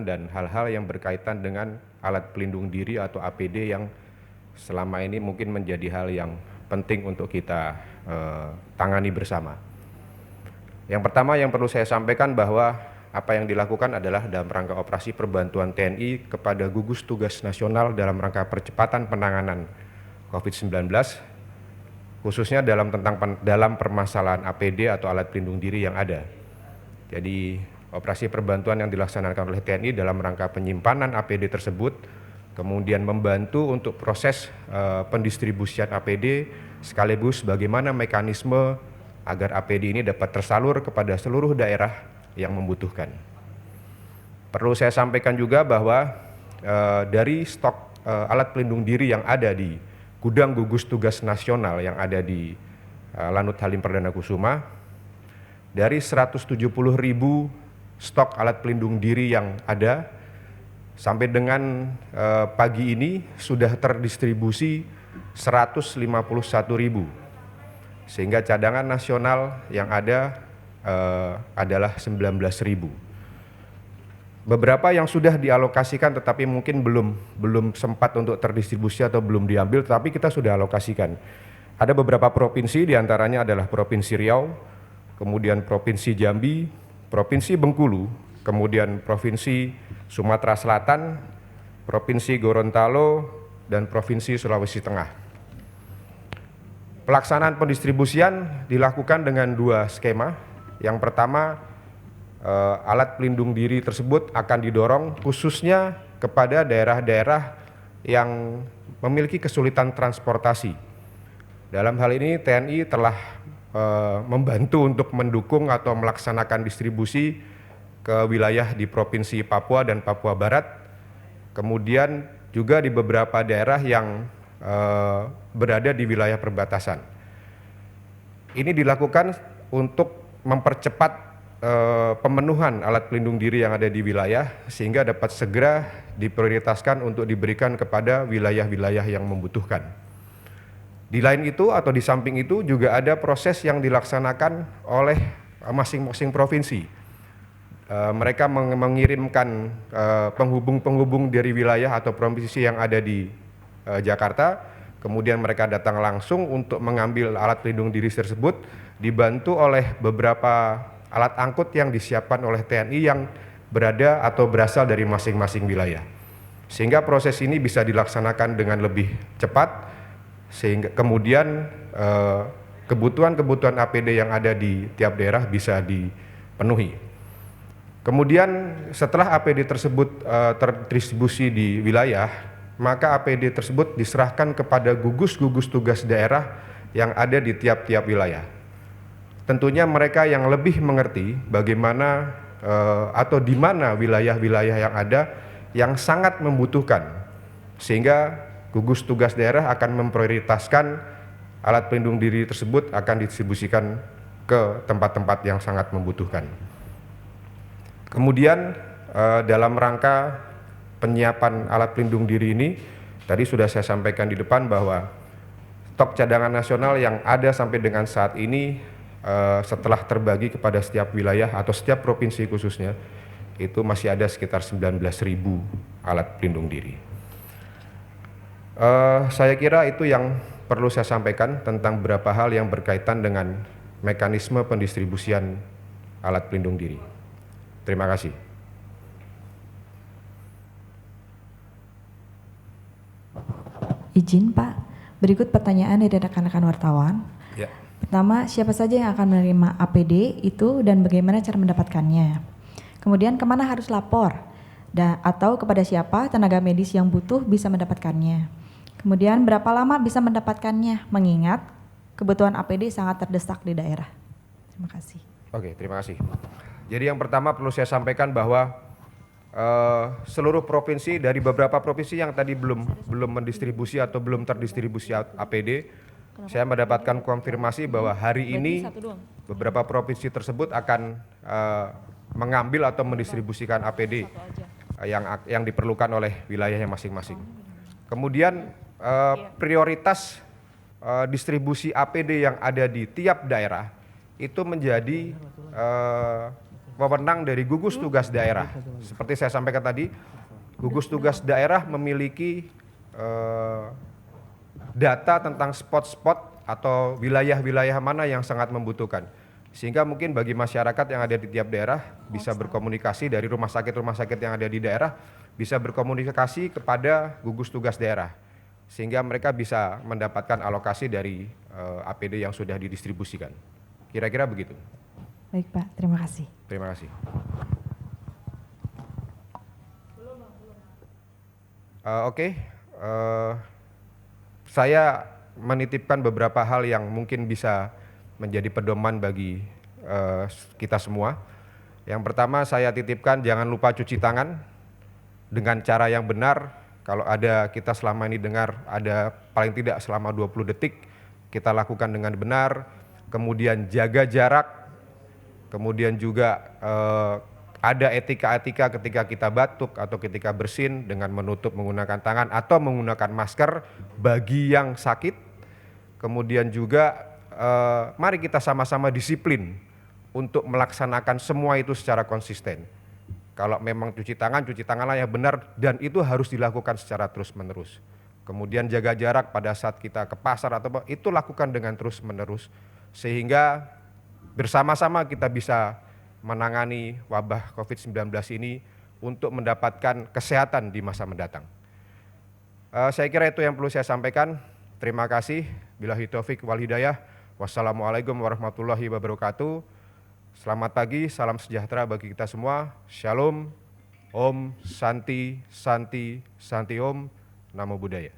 dan hal-hal yang berkaitan dengan alat pelindung diri atau APD yang selama ini mungkin menjadi hal yang penting untuk kita tangani bersama. Yang pertama yang perlu saya sampaikan bahwa apa yang dilakukan adalah dalam rangka operasi perbantuan TNI kepada gugus tugas nasional dalam rangka percepatan penanganan COVID-19, khususnya dalam permasalahan APD atau alat pelindung diri yang ada. Jadi operasi perbantuan yang dilaksanakan oleh TNI dalam rangka penyimpanan APD tersebut, kemudian membantu untuk proses pendistribusian APD, sekaligus bagaimana mekanisme agar APD ini dapat tersalur kepada seluruh daerah yang membutuhkan. Perlu saya sampaikan juga bahwa dari stok alat pelindung diri yang ada di gudang gugus tugas nasional yang ada di Lanut Halim Perdana Kusuma, dari 170.000 stok alat pelindung diri yang ada, sampai dengan pagi ini sudah terdistribusi 151.000, sehingga cadangan nasional yang ada adalah 19.000. Beberapa yang sudah dialokasikan tetapi mungkin belum sempat untuk terdistribusi atau belum diambil, tetapi kita sudah alokasikan. Ada beberapa provinsi, diantaranya adalah Provinsi Riau, kemudian Provinsi Jambi, Provinsi Bengkulu, kemudian Provinsi Sumatera Selatan, Provinsi Gorontalo, dan Provinsi Sulawesi Tengah. Pelaksanaan pendistribusian dilakukan dengan 2 skema. Yang pertama, alat pelindung diri tersebut akan didorong khususnya kepada daerah-daerah yang memiliki kesulitan transportasi. Dalam hal ini TNI telah membantu untuk mendukung atau melaksanakan distribusi ke wilayah di Provinsi Papua dan Papua Barat, kemudian juga di beberapa daerah yang berada di wilayah perbatasan. Ini dilakukan untuk mempercepat pemenuhan alat pelindung diri yang ada di wilayah, sehingga dapat segera diprioritaskan untuk diberikan kepada wilayah-wilayah yang membutuhkan. Di lain itu atau di samping itu juga ada proses yang dilaksanakan oleh masing-masing provinsi. Mereka mengirimkan penghubung-penghubung dari wilayah atau provinsi yang ada di Jakarta, kemudian mereka datang langsung untuk mengambil alat pelindung diri tersebut, dibantu oleh beberapa alat angkut yang disiapkan oleh TNI yang berada atau berasal dari masing-masing wilayah. Sehingga proses ini bisa dilaksanakan dengan lebih cepat, sehingga kemudian kebutuhan-kebutuhan APD yang ada di tiap daerah bisa dipenuhi. Kemudian setelah APD tersebut terdistribusi di wilayah, maka APD tersebut diserahkan kepada gugus-gugus tugas daerah yang ada di tiap-tiap wilayah. Tentunya mereka yang lebih mengerti bagaimana atau di mana wilayah-wilayah yang ada yang sangat membutuhkan, sehingga gugus tugas daerah akan memprioritaskan alat pelindung diri tersebut akan didistribusikan ke tempat-tempat yang sangat membutuhkan. Kemudian dalam rangka penyiapan alat pelindung diri ini, tadi sudah saya sampaikan di depan bahwa stok cadangan nasional yang ada sampai dengan saat ini setelah terbagi kepada setiap wilayah atau setiap provinsi khususnya, itu masih ada sekitar 19.000 alat pelindung diri. Saya kira itu yang perlu saya sampaikan tentang beberapa hal yang berkaitan dengan mekanisme pendistribusian alat pelindung diri. Terima kasih. Izin Pak, berikut pertanyaan dari rekan-rekan wartawan. Ya. Pertama, siapa saja yang akan menerima APD itu dan bagaimana cara mendapatkannya? Kemudian kemana harus lapor? Atau kepada siapa tenaga medis yang butuh bisa mendapatkannya? Kemudian berapa lama bisa mendapatkannya mengingat kebutuhan APD sangat terdesak di daerah? Terima kasih. Oke, terima kasih. Jadi yang pertama perlu saya sampaikan bahwa seluruh provinsi, dari beberapa provinsi yang tadi belum mendistribusi atau belum terdistribusi APD, saya mendapatkan konfirmasi bahwa hari ini beberapa provinsi tersebut akan mengambil atau mendistribusikan APD yang diperlukan oleh wilayahnya masing-masing. Kemudian prioritas distribusi APD yang ada di tiap daerah itu menjadi wewenang dari gugus tugas daerah. Seperti saya sampaikan tadi, gugus tugas daerah memiliki data tentang spot-spot atau wilayah-wilayah mana yang sangat membutuhkan. Sehingga mungkin bagi masyarakat yang ada di tiap daerah bisa berkomunikasi dari rumah sakit yang ada di daerah, bisa berkomunikasi kepada gugus tugas daerah. Sehingga mereka bisa mendapatkan alokasi dari APD yang sudah didistribusikan. Kira-kira begitu. Baik Pak, terima kasih. Terima kasih. Oke, saya menitipkan beberapa hal yang mungkin bisa menjadi pedoman bagi kita semua. Yang pertama saya titipkan jangan lupa cuci tangan dengan cara yang benar. Kalau ada kita selama ini dengar ada paling tidak selama 20 detik, kita lakukan dengan benar. Kemudian jaga jarak, kemudian juga ada etika-etika ketika kita batuk atau ketika bersin dengan menutup menggunakan tangan atau menggunakan masker bagi yang sakit. Kemudian juga mari kita sama-sama disiplin untuk melaksanakan semua itu secara konsisten. Kalau memang cuci tanganlah yang benar dan itu harus dilakukan secara terus-menerus. Kemudian jaga jarak pada saat kita ke pasar atau apa, itu lakukan dengan terus-menerus sehingga bersama-sama kita bisa menangani wabah COVID-19 ini untuk mendapatkan kesehatan di masa mendatang. Saya kira itu yang perlu saya sampaikan. Terima kasih. Billahi taufik wal hidayah. Wassalamualaikum warahmatullahi wabarakatuh. Selamat pagi, salam sejahtera bagi kita semua. Shalom, Om, Santi, Santi, Santi Om, Namo Buddhaya.